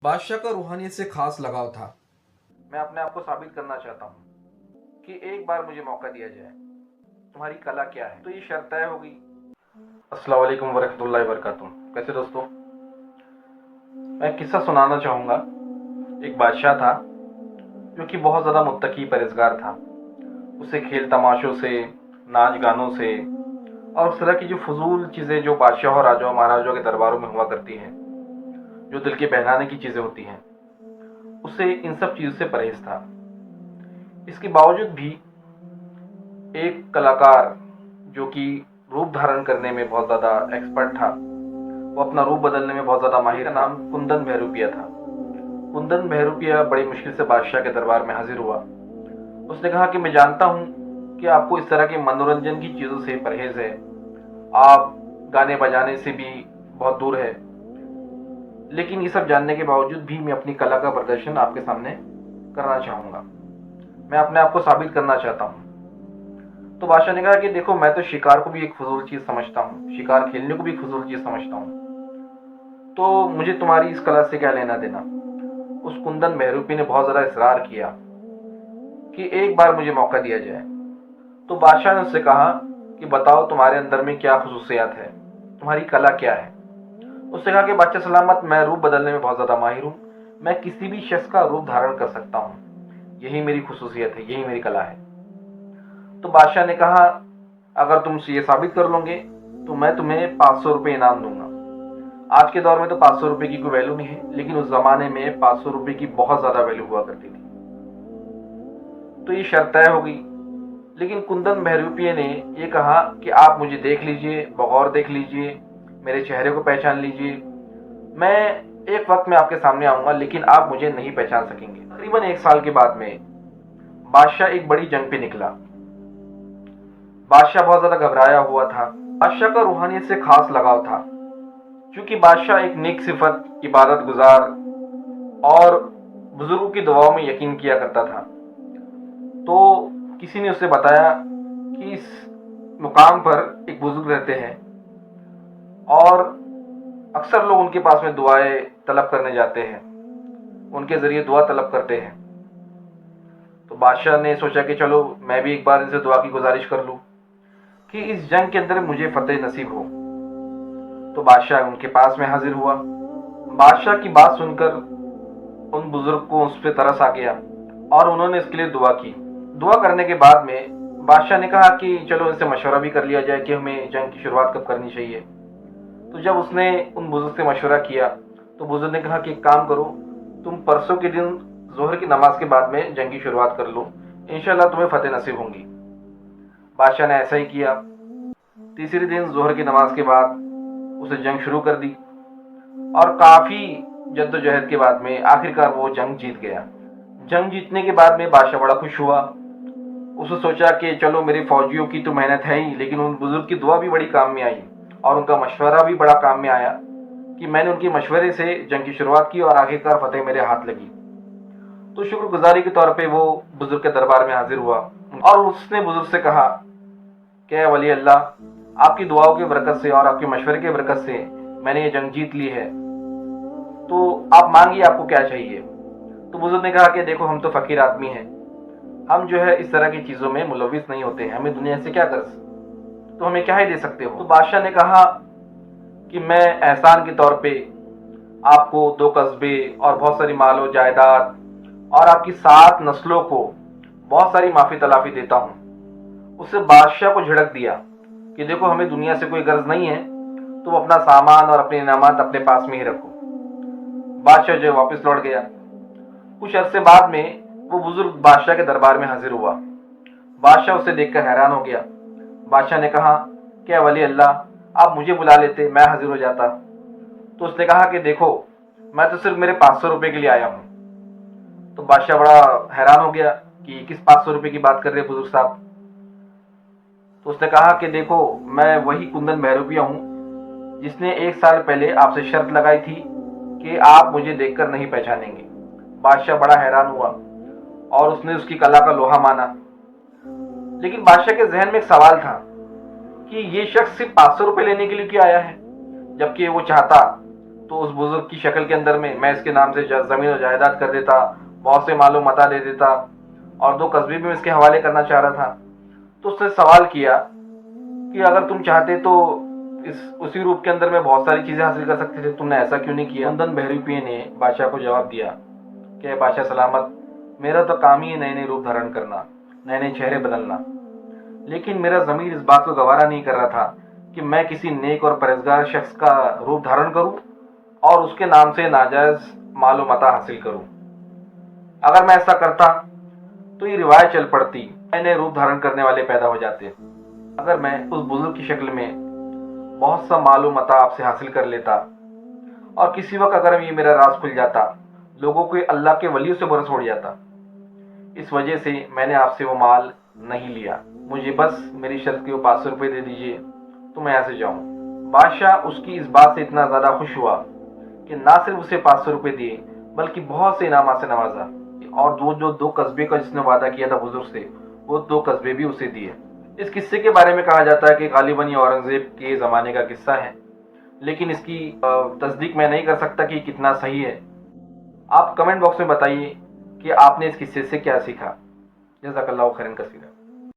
बादशाह का रूहानियत से खास लगाव था। मैं अपने आप को साबित करना चाहता हूँ कि एक बार मुझे मौका दिया जाए। तुम्हारी कला क्या है? तो ये शर्त तय हो गई। अस्सलाम वालेकुम वरहमतुल्लाहि वबरकातुहू। कैसे दोस्तों, मैं किस्सा सुनाना चाहूँगा। एक बादशाह था जो कि बहुत ज़्यादा मुत्तकी परहेज़गार था। उसे खेल तमाशों से, नाच गानों से और उस तरह की जो फजूल चीज़ें जो बादशाह और राजाओं महाराजाओं के दरबारों में हुआ करती हैं, जो दिल के बहलाने की चीज़ें होती हैं, उसे इन सब चीज़ों से परहेज था। इसके बावजूद भी एक कलाकार जो कि रूप धारण करने में बहुत ज़्यादा एक्सपर्ट था, वो अपना रूप बदलने में बहुत ज़्यादा माहिर, नाम कुंदन बहरूपिया था। कुंदन बहरूपिया बड़ी मुश्किल से बादशाह के दरबार में हाजिर हुआ। उसने कहा कि मैं जानता हूँ कि आपको इस तरह के मनोरंजन की चीज़ों से परहेज है, आप गाने बजाने से भी बहुत दूर है, लेकिन ये सब जानने के बावजूद भी मैं अपनी कला का प्रदर्शन आपके सामने करना चाहूँगा। मैं अपने आप को साबित करना चाहता हूँ। तो बादशाह ने कहा कि देखो, मैं तो शिकार को भी एक फजूल चीज़ समझता हूँ, शिकार खेलने को भी एक फजूल चीज़ समझता हूँ, तो मुझे तुम्हारी इस कला से क्या लेना देना। उस कुंदन बहरूपी ने बहुत ज़्यादा इसरार किया कि एक बार मुझे मौका दिया जाए। तो बादशाह ने उससे कहा कि बताओ, तुम्हारे अंदर में क्या खसूसियात है, तुम्हारी कला क्या है। उसने कहा कि बादशाह सलामत, मैं रूप बदलने में बहुत ज़्यादा माहिर हूँ, मैं किसी भी शख्स का रूप धारण कर सकता हूँ, यही मेरी खसूसियत है, यही मेरी कला है। तो बादशाह ने कहा, अगर तुम ये साबित कर लोगे तो मैं तुम्हें 500 रुपये इनाम दूंगा। आज के दौर में तो 500 रुपये की कोई वैल्यू नहीं है, लेकिन उस जमाने में 500 रुपये की बहुत ज़्यादा वैल्यू हुआ करती थी। तो ये शर्त तय हो गई। लेकिन कुंदन बहरूपिये ने ये कहा कि आप मुझे देख लीजिए, बगौर देख लीजिए, मेरे चेहरे को पहचान लीजिए, मैं एक वक्त में आपके सामने आऊँगा, लेकिन आप मुझे नहीं पहचान सकेंगे। तकरीबन 1 साल के बाद में बादशाह एक बड़ी जंग पे निकला। बादशाह बहुत ज़्यादा घबराया हुआ था। बादशाह का रूहानियत से खास लगाव था, क्योंकि बादशाह एक नेक सिफत, इबादत गुजार और बुजुर्गों की दुआओं में यकीन किया करता था। तो किसी ने उसे बताया कि इस मुकाम पर एक बुजुर्ग रहते हैं और अक्सर लोग उनके पास में दुआएं तलब करने जाते हैं, उनके ज़रिए दुआ तलब करते हैं। तो बादशाह ने सोचा कि चलो मैं भी एक बार इनसे दुआ की गुजारिश कर लूँ कि इस जंग के अंदर मुझे फतेह नसीब हो। तो बादशाह उनके पास में हाजिर हुआ। बादशाह की बात सुनकर उन बुजुर्ग को उस पर तरस आ गया और उन्होंने इसके लिए दुआ की। दुआ करने के बाद में बादशाह ने कहा कि चलो इनसे मशवरा भी कर लिया जाए कि हमें जंग की शुरुआत कब करनी चाहिए। तो जब उसने उन बुजुर्ग से मशवरा किया तो बुजुर्ग ने कहा कि एक काम करो, तुम परसों के दिन जोहर की नमाज के बाद में जंग की शुरुआत कर लो, इंशाल्लाह तुम्हें फतेह नसीब होंगी। बादशाह ने ऐसा ही किया। तीसरे दिन जोहर की नमाज के बाद उसे जंग शुरू कर दी और काफ़ी जद्दोजहद के बाद में आखिरकार वो जंग जीत गया। जंग जीतने के बाद में बादशाह बड़ा खुश हुआ। उसने सोचा कि चलो मेरे फौजियों की तो मेहनत है ही, लेकिन उन बुजुर्ग की दुआ भी बड़ी काम में आई और उनका मशवरा भी बड़ा काम में आया कि मैंने उनके मशवरे से जंग की शुरुआत की और आखिरकार फतेह मेरे हाथ लगी। तो शुक्रगुजारी के तौर पे वो बुजुर्ग के दरबार में हाजिर हुआ और उसने बुजुर्ग से कहा कि वली अल्लाह, आपकी दुआओं की बरकत से और आपके मशवरे की बरकत से मैंने ये जंग जीत ली है, तो आप मांगिए, आपको क्या चाहिए। तो बुजुर्ग ने कहा कि देखो, हम तो फ़कीर आदमी हैं, हम जो है इस तरह की चीज़ों में मुलविस नहीं होते हैं, हमें दुनिया से क्या कर्ज, तो हमें क्या ही दे सकते हो। तो बादशाह ने कहा कि मैं एहसान के तौर पे आपको 2 कस्बे और बहुत सारी मालो जायदाद और आपकी 7 नस्लों को बहुत सारी माफ़ी तलाफ़ी देता हूँ। उससे बादशाह को झिड़क दिया कि देखो, हमें दुनिया से कोई गर्ज नहीं है, तुम अपना सामान और अपने इनामात अपने पास में ही रखो। बादशाह जो वापस लौट गया। कुछ अरसे बाद में वो बुजुर्ग बादशाह के दरबार में हाजिर हुआ। बादशाह उसे देखकर हैरान हो गया। बादशाह ने कहा, क्या वली अल्लाह, आप मुझे बुला लेते, मैं हाजिर हो जाता। तो उसने कहा कि देखो, मैं तो सिर्फ मेरे 500 रुपये के लिए आया हूँ। तो बादशाह बड़ा हैरान हो गया कि किस 500 रुपये की बात कर रहे बुजुर्ग साहब। तो उसने कहा कि देखो, मैं वही कुंदन बहरूपिया हूँ जिसने 1 साल पहले आपसे शर्त लगाई थी कि आप मुझे देखकर नहीं पहचानेंगे। बादशाह बड़ा हैरान हुआ और उसने उसकी कला का लोहा माना। लेकिन बादशाह के जहन में एक सवाल था कि ये शख्स सिर्फ 500 रुपये लेने के लिए क्यों आया है, जबकि वो चाहता تو اس بزرگ کی شکل کے اندر میں اس کے نام سے زمین و جائیداد کر دیتا، بہت سے مال و متاع دے دیتا، اور 2 قصبے بھی میں اس کے حوالے کرنا چاہ رہا تھا۔ تو اس نے سوال کیا کہ اگر تم چاہتے تو اسی روپ کے اندر میں بہت ساری چیزیں حاصل کر سکتے تھے، تم نے ایسا کیوں نہیں کیا؟ کندن بہروپیے نے بادشاہ کو جواب دیا کہ بادشاہ سلامت، میرا تو کام ہی ہے نئے نئے روپ دھارن کرنا، نئے نئے چہرے بدلنا، لیکن میرا ضمیر اس بات کو گوارا نہیں کر رہا تھا کہ میں کسی نیک اور پرہیزگار شخص کا روپ دھارن کروں اور اس کے نام سے ناجائز مال و متاع حاصل کروں۔ اگر میں ایسا کرتا تو یہ روایت چل پڑتی، نئے نئے روپ دھارن کرنے والے پیدا ہو جاتے۔ اگر میں اس بزرگ کی شکل میں بہت سا مال و متاع آپ سے حاصل کر لیتا اور کسی وقت اگر یہ میرا راز کھل جاتا، لوگوں کو اللہ کے ولیوں سے برس چھوڑ جاتا، اس وجہ سے میں نے آپ سے وہ مال نہیں لیا، مجھے بس میری شرط کے وہ 500 روپے دے دیجئے تو میں یہاں سے جاؤں۔ بادشاہ اس کی اس بات سے اتنا زیادہ خوش ہوا کہ نہ صرف اسے 500 روپے دیے بلکہ بہت سے انعامات سے نوازا، اور جو 2 قصبے کا جس نے وعدہ کیا تھا بزرگ سے، وہ 2 قصبے بھی اسے دیے۔ اس قصے کے بارے میں کہا جاتا ہے کہ غالباً یہ اورنگزیب کے زمانے کا قصہ ہے، لیکن اس کی تصدیق میں نہیں کر سکتا کہ کتنا صحیح ہے۔ آپ کمنٹ باکس میں بتائیے کہ آپ نے اس قصے سے کیا سیکھا۔ جزاک اللہ خیرا کثیرا۔